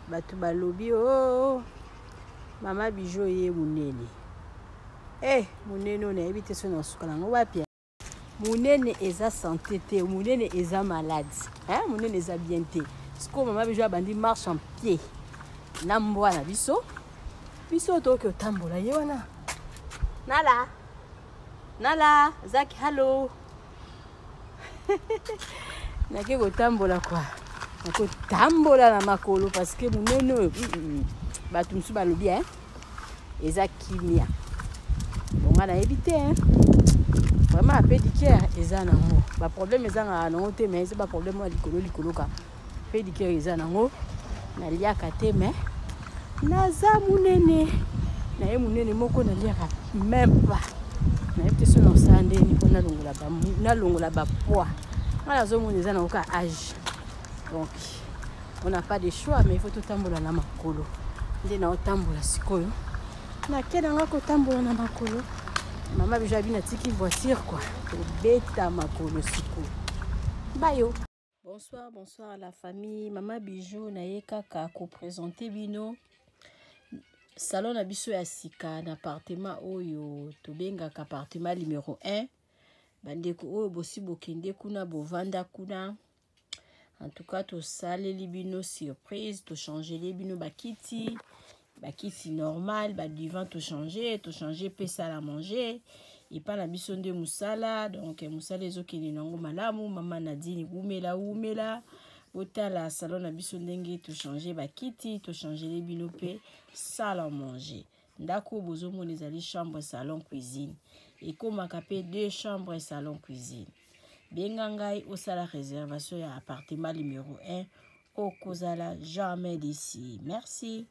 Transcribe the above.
Batu balobi oh mama Bijou ye munene. Munene on a évité son osukala ngwapia. Munene eza santé te, munene eza malade. Munene eza bien te. Siko mama Bijou abandi marche en pied. Na mbwana biso. Biso toke otambola ye wana. Nala, Zaki hello. Nake kotambola kwa. Nako tambola na makolo parce que munene batu msu balobi eza kimia. Bonga na éviter vraiment à pédicure eza nango. Ba problème eza na nango te mais c'est pas problème wa likolo ka. Pédicure eza nango. Na liaka te mais naza munene. Na ye munene moko na liaka même pas. Na éviter son osande ni pona longola ba poids. Voilà zo mon eza na oka âge. Donc on n'a pas de choix mais il faut tout tambola na makolo. Nde na otambola sikoyo. Na kena ngako tambola na makolo. Maman Bijou abina tiki voiture quoi. Beta makolo sikoyo. Bayo. Bonsoir la famille. Maman Bijou na ye kaka ko présenter bino salon na biso ya sika na appartement oyo to benga ka appartement numéro 1. Bandeko oyo bosi bokende kuna bovanda kuna. En tout cas, to salé libino surprise, to changer libino bakiti normal, ba divan to changer pe sala manger. Et pas la mission de musala, donc musala ezokini nango malamu, mama Nadine umela. Ota la salon na biso ndenge to changer bakiti, to changer libino pe sala manger. Ndako bozo mona ezali chambre salon cuisine. Et comme kapé 2 chambres salon cuisine. Bengangai au sala réservation à appartement numéro 1 au Kozala jamais d'ici. Merci.